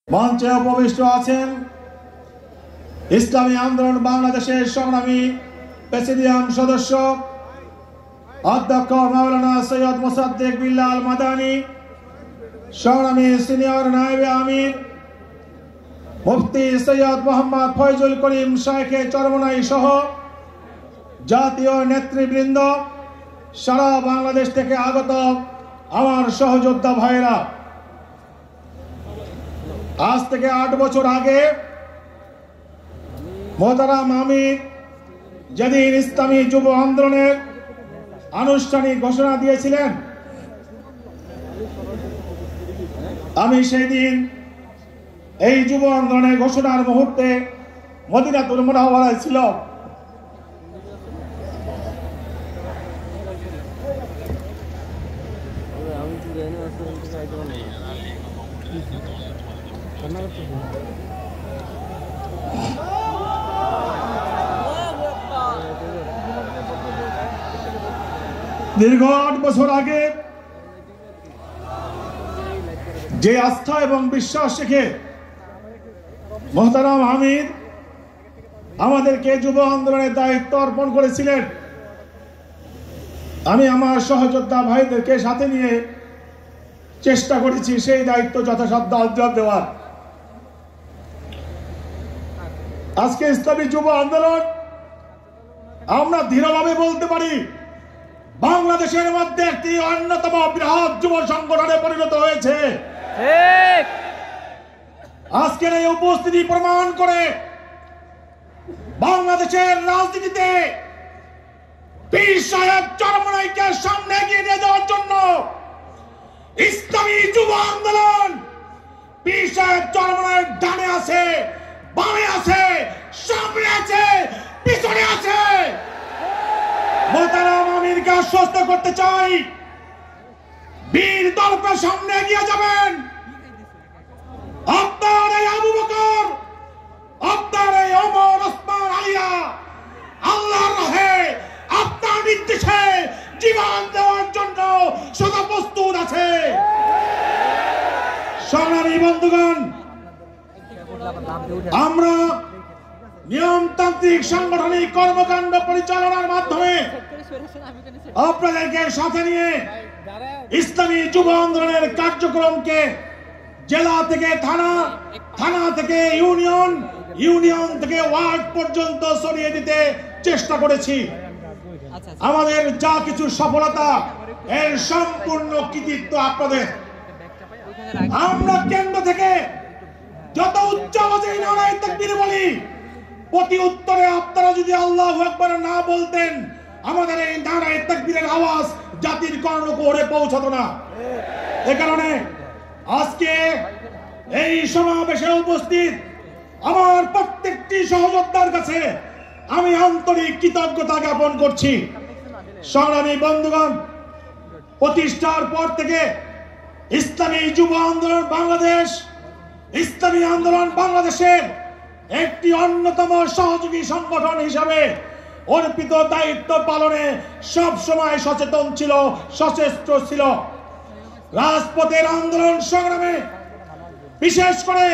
মঞ্চে উপবিষ্ট আছেন ইসলামী আন্দোলন বাংলাদেশের সংগ্রামী প্রেসিডিয়াম সদস্য অধ্যক্ষ মাওলানা সৈয়দ মোসাদ্দেক বিল্লাহ আল মাদানী, সংগ্রামী সিনিয়র নায়েবে আমির মুফতি সৈয়দ মোহাম্মদ ফয়জুল করিম শাইখে চরমনাই সহ জাতীয় নেতৃবৃন্দ, সারা বাংলাদেশ থেকে আগত আমার সহযোদ্ধা ভাইরা, আজ থেকে 8 বছর আগে মোহতারাম আমির যেদিন ইসলামী যুব আন্দোলনের আনুষ্ঠানিক ঘোষণা দিয়েছিলেন, আমি সেই দিন এই যুব আন্দোলনের ঘোষণার মুহূর্তে মদিনাতুল মুনাওয়ারায় ছিল। দীর্ঘ 8 বছর আগে যে আস্থা এবং বিশ্বাস রেখে মোহতারাম আমির আমাদেরকে যুব আন্দোলনের দায়িত্ব অর্পণ করেছিলেন, আমি আমার সহযোদ্ধা ভাইদেরকে সাথে নিয়ে চেষ্টা করেছি সেই দায়িত্ব যথাসাধ্য আঞ্জাম দেওয়ার। আজকে ইসলামী যুব আন্দোলন আমরা দৃঢ়ভাবে বলতে পারি বাংলাদেশের মধ্যে একটি অন্যতম বৃহৎ যুব সংগঠনে পরিণত হয়েছে। আজকের এই উপস্থিতি প্রমাণ করে বাংলাদেশের রাজনীতিতে পীর সাহেব চরমনাইকে সামনে এগিয়ে নিয়ে যাওয়ার জন্য ইসলামী যুব আন্দোলন পীর সাহেব চরমনাইয়ের ডানে আছে, বামে আছে, সামনে আছে, পিছনে আছে। মোহতারাম আমিরকে আশ্বস্ত করতে চাই, বীর দর্পে সামনে এগিয়ে যাবেন। আপনার এই আবু বকর, আপনার এই ওমর, ওসমান, আলিয়া আল্লাহর রাহে আপনার নির্দেশে জীবন দেওয়ার জন্য সদা প্রস্তুত আছে। সংগ্রামী বন্ধুগণ, আমরা নিয়মতান্ত্রিক সাংগঠনিক কর্মকাণ্ড পরিচালনার মাধ্যমে আপনাদেরকে সাথে নিয়ে ইসলামী যুব আন্দোলনের কার্যক্রমকে জেলা থেকে থানা, থানা থেকে ইউনিয়ন, ইউনিয়ন থেকে ওয়ার্ড পর্যন্ত ছড়িয়ে দিতে চেষ্টা করেছি। আমাদের যা কিছু সফলতা, এর সম্পূর্ণ কৃতিত্ব আপনাদের। আমরা কেন্দ্র থেকে যত উচ্চ আওয়াজে নারায়ে তাকবীর বলি, প্রতি উত্তরে আপনারা যদি আল্লাহু আকবার না বলতেন, আমাদের এই নারায়ে তাকবীরের আওয়াজ জাতির কর্ণকুহরে পৌঁছতো না। এ কারণে আজকে এই সমাবেশে উপস্থিত আমার প্রত্যেকটি সহযোদ্ধার কাছে আমি আন্তরিক কৃতজ্ঞতা জ্ঞাপন করছি। সংগ্রামী বন্ধুগণ, প্রতিষ্ঠার পর থেকে ইসলামী যুব আন্দোলন বাংলাদেশ ইসলামী আন্দোলন বাংলাদেশের একটি অন্যতম সহযোগী সংগঠন হিসাবে অর্পিত দায়িত্ব পালনে সব সময় সচেতন ছিল, সচেষ্ট ছিল। রাজপথের আন্দোলন সংগ্রামে, বিশেষ করে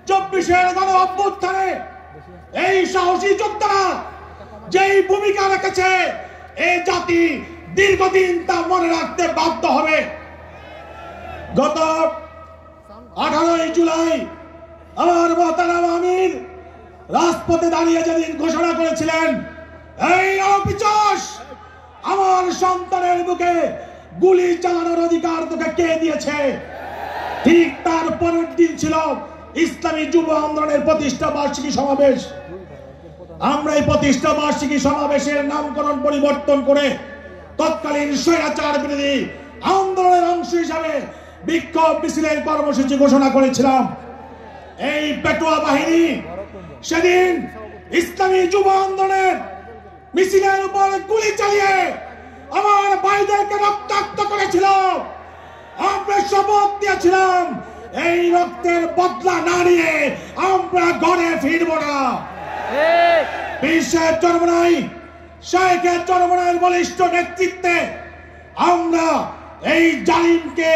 24-এর গণ অভ্যুত্থানে এই সাহসী যোদ্ধারা যেই ভূমিকা রেখেছে, এই জাতি দীর্ঘদিন তা মনে রাখতে বাধ্য হবে। গত 18 জুলাই আমার মোহতারাম আমির রাজপথে দাঁড়িয়ে যেদিন ঘোষণা করেছিলেন, এই অপিচাস আমার সন্তানের বুকে গুলি চালানোর অধিকার তোকে কে দিয়েছে, ঠিক তার পরের দিন ছিল ইসলামী যুব আন্দোলনের প্রতিষ্ঠা বার্ষিকী সমাবেশ। আমরা এই প্রতিষ্ঠা বার্ষিকী সমাবেশের নামকরণ পরিবর্তন করে তৎকালীন স্বৈরাচার বিরোধী আন্দোলনের অংশ হিসাবে বিক্ষোভ মিছিলের কর্মসূচি ঘোষণা করেছিলাম। এই পেটুয়া বাহিনী সেদিন ইসলামী যুব আন্দোলনের মিছিলের উপর গুলি চালিয়ে আমার ভাইদেরকে রক্তাক্ত করেছিল। আমরা শপথ দিয়েছিলাম, এই রক্তের বদলা না নিয়ে আমরা ঘরে ফিরব না। পীর সাহেব চরমনাই, শাইখে চরমনাইয়ের বলিষ্ঠ নেতৃত্বে আমরা এই জালিমকে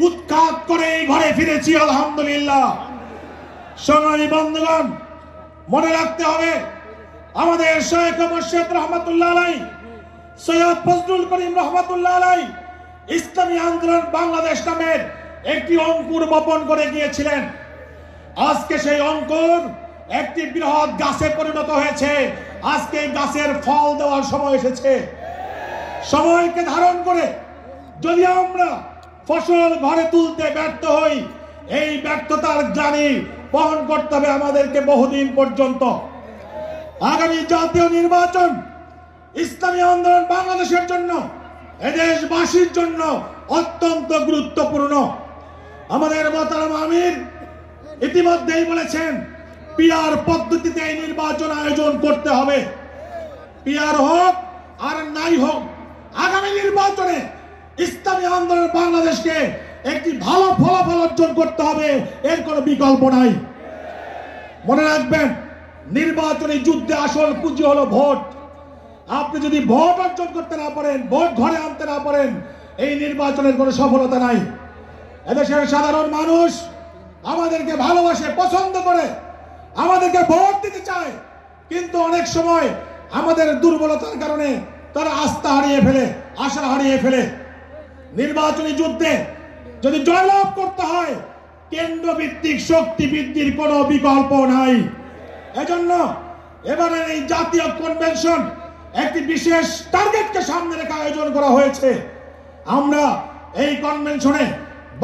উৎখাত করে ঘরে ফিরেছি, আলহামদুলিল্লাহ। সংগ্রামী বন্ধুগণ, মনে রাখতে হবে আমাদের শায়েখ মুর্শিদ রহমাতুল্লাহ আলাইহি, সৈয়দ ফজলুল করিম রহমাতুল্লাহ আলাইহি ইসলামী আন্দোলন বাংলাদেশ নামের একটি অঙ্কুর বপন করে গিয়েছিলেন। আজকে সেই অঙ্কুর একটি বৃহৎ গাছে পরিণত হয়েছে। আজকে এই গাছের ফল দেওয়ার সময় এসেছে। সময়কে ধারণ করে যদি আমরা ফসল ঘরে তুলতে ব্যর্থ হই, এই ব্যর্থতার গ্লানি বহন করতে হবে আমাদেরকে বহুদিন পর্যন্ত। আগামী জাতীয় নির্বাচন ইসলামী আন্দোলন বাংলাদেশের জন্য, এদেশবাসীর জন্য অত্যন্ত গুরুত্বপূর্ণ। আমাদের মোহতারাম আমির ইতিমধ্যেই বলেছেন পিআর পদ্ধতিতে এই নির্বাচন আয়োজন করতে হবে। পিআর হোক আর নাই হোক, আগামী নির্বাচনে ইসলামী আন্দোলন বাংলাদেশকে একটি ভালো ফলাফল অর্জন করতে হবে, এর কোনো বিকল্প নাই। মনে রাখবেন, নির্বাচনী যুদ্ধে আসল পুঁজি হলো ভোট। আপনি যদি ভোট অর্জন করতে না পারেন, ভোট ঘরে আনতে না পারেন, এই নির্বাচনের কোনো সফলতা নাই। এদেশের সাধারণ মানুষ আমাদেরকে ভালোবাসে, পছন্দ করে, আমাদেরকে ভোট দিতে চায়, কিন্তু অনেক সময় আমাদের দুর্বলতার কারণে তারা আস্থা হারিয়ে ফেলে, আশা হারিয়ে ফেলে। নির্বাচনী যুদ্ধে যদি জয়লাভ করতে হয়, কেন্দ্রভিত্তিক শক্তি বৃদ্ধির কোনো বিকল্প নাই। এজন্য এবারের এই জাতীয় কনভেনশন একটি বিশেষ টার্গেটকে সামনে রেখে আয়োজন করা হয়েছে। আমরা এই কনভেনশনে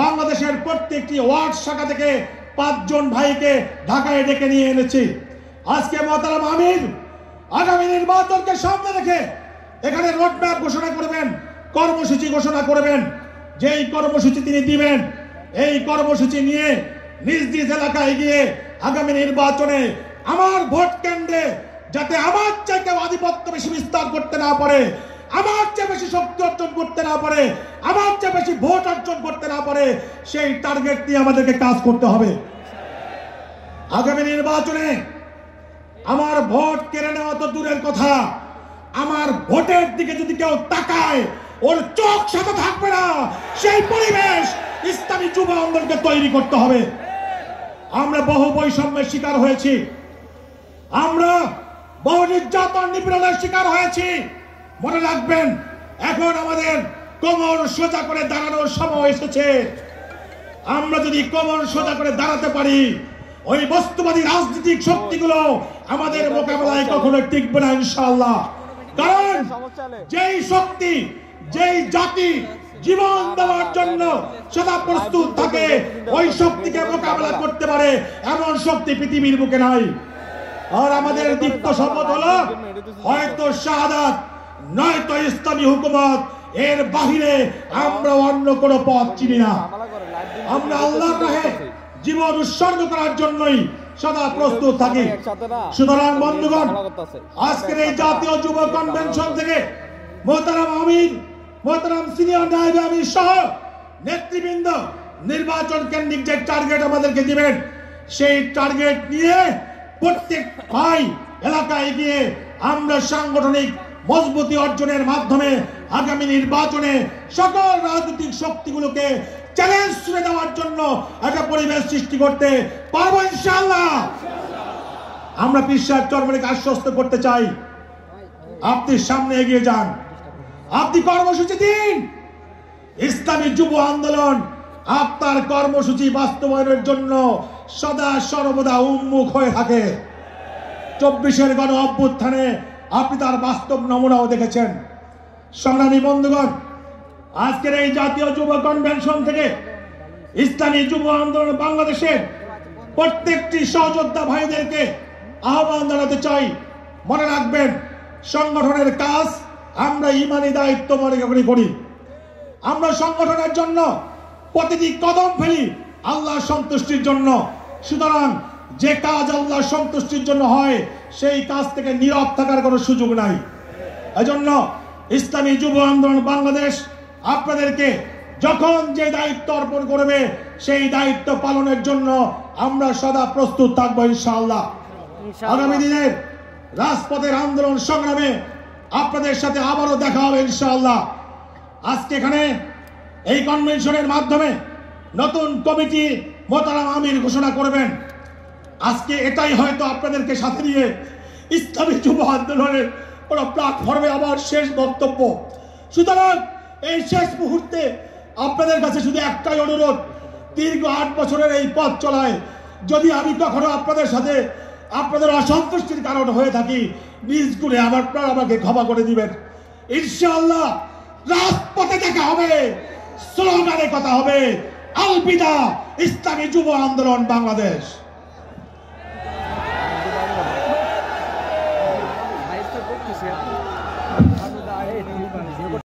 বাংলাদেশের প্রত্যেকটি ওয়ার্ড শাখা থেকে 5 জন ভাইকে ঢাকায় ডেকে নিয়ে এনেছি। আজকে মোহতারাম আমির আগামী নির্বাচনকে সামনে রেখে এখানে রোডম্যাপ ঘোষণা করবেন, কর্মসূচি ঘোষণা করবেন। যেই কর্মসূচি তিনি দিবেন, এই কর্মসূচি নিয়ে নিজ নিজ এলাকায় গিয়ে আগামী নির্বাচনে আমার ভোট কেন্দ্রে যাতে আমার চেয়ে কেউ আধিপত্য বেশি বিস্তার করতে না পারে, আমার চেয়ে বেশি শক্তি অর্জন করতে না পারে, আমার চেয়ে বেশি ভোট অর্জন করতে না পারে, সেই টার্গেট নিয়ে আমাদেরকে কাজ করতে হবে। আগামী নির্বাচনে আমার ভোট কেড়ে নেওয়া তো দূরের কথা, আমার ভোটের দিকে যদি কেউ তাকায়, ওর চোখ সাথে থাকবে না, সেই পরিবেশ ইসলামী যুব আন্দোলনকে তৈরি করতে হবে। আমরা বহু বৈষম্যের শিকার হয়েছি, আমরা বহু নির্যাতন নিপীড়নের শিকার হয়েছি। মনে রাখবেন, এখন আমাদের কোমর সোজা করে দাঁড়ানোর সময় এসেছে। আমরা যদি কোমর সোজা করে দাঁড়াতে পারি, ওই বস্তুবাদী রাজনৈতিক শক্তিগুলো আমাদের মোকাবেলায় কখনো টিকবে না ইনশাআল্লাহ। কারণ যেই শক্তি, যেই জাতি জীবন দেওয়ার জন্য সদা প্রস্তুত থাকে, ওই শক্তিকে মোকাবেলা করতে পারে এমন শক্তি পৃথিবীর বুকে নাই। আর আমাদের দীপ্ত শপথ হলো হয়তো শাহাদাত, নয়তো ইসলামী হুকুমত, এর বাহিরে আমরা অন্য কোনো পথ চিনি না। আমরা আল্লাহর রাহে জীবন উৎসর্গ করার জন্যই সদা প্রস্তুত থাকি। সুতরাং বন্ধুগণ, আজকের এই জাতীয় যুব কনভেনশন থেকে মোহতারাম আমির, মোহতারাম সিনিয়র নায়েব আমির সহ নেতৃবৃন্দ নির্বাচন কেন্দ্রিক যে টার্গেট আমাদেরকে দিবেন, সেই টার্গেট নিয়ে প্রত্যেক ভাই এলাকায় গিয়ে আমরা সাংগঠনিক মজবুতি অর্জনের মাধ্যমে আগামী নির্বাচনে সকল রাজনৈতিক শক্তিগুলোকে চ্যালেঞ্জ ছুড়ে দেওয়ার জন্য একটা পরিবেশ সৃষ্টি করতে পারবো ইনশাআল্লাহ। আমরা পীর সাহেব চরমনাইকে আশ্বস্ত করতে চাই, আপনি সামনে এগিয়ে যান, আপনি কর্মসূচি দিন। ইসলামী যুব আন্দোলন আপনার কর্মসূচি বাস্তবায়নের জন্য সদা সর্বদা উন্মুখ হয়ে থাকে। 24-এর গণ অভ্যুত্থানে আপনি তার বাস্তব নমুনাও দেখেছেন। সংগ্রামী বন্ধুগণ, আজকের এই জাতীয় যুব কনভেনশন থেকে ইসলামী যুব আন্দোলন বাংলাদেশের প্রত্যেকটি সহযোদ্ধা ভাইদেরকে আহ্বান জানাতে চাই। মনে রাখবেন, সংগঠনের কাজ আমরা ইমানি দায়িত্ব মনে করি। আমরা সংগঠনের জন্য প্রতিটি কদম ফেলি আল্লাহর সন্তুষ্টির জন্য। সুতরাং যে কাজ আল্লাহর সন্তুষ্টির জন্য হয়, সেই কাজ থেকে নীরব থাকার কোনো সুযোগ নাই। এজন্য ইসলামী যুব আন্দোলন বাংলাদেশ আপনাদেরকে যখন যে দায়িত্ব অর্পণ করবে, সেই দায়িত্ব পালনের জন্য আমরা সদা প্রস্তুত থাকবো ইনশাআল্লাহ। আগামী দিনের রাজপথের আন্দোলন সংগ্রামে আপনাদের সাথে আবারও দেখা হবে ইনশাআল্লাহ। আজকে এখানে এই কনভেনশনের মাধ্যমে নতুন কমিটি মোহতারাম আমির ঘোষণা করবেন। আজকে এটাই হয়তো আপনাদেরকে সাথে নিয়ে ইসলামী যুব আন্দোলনের কোনো প্ল্যাটফর্মে আমার শেষ বক্তব্য। সুতরাং এই শেষ মুহূর্তে আপনাদের কাছে শুধু একটাই অনুরোধ, দীর্ঘ 8 বছরের এই পথ চলায় যদি আমি কখনো আপনাদের সাথে আপনাদের অসন্তুষ্টির কারণ হয়ে থাকি, নিজ গুণে আপনারা আমাকে ক্ষমা করে দিবেন। ইনশাআল্লাহ রাজপথে দেখা হবে, স্লোগানে কথা হবে। আলবিদা ইসলামী যুব আন্দোলন বাংলাদেশ।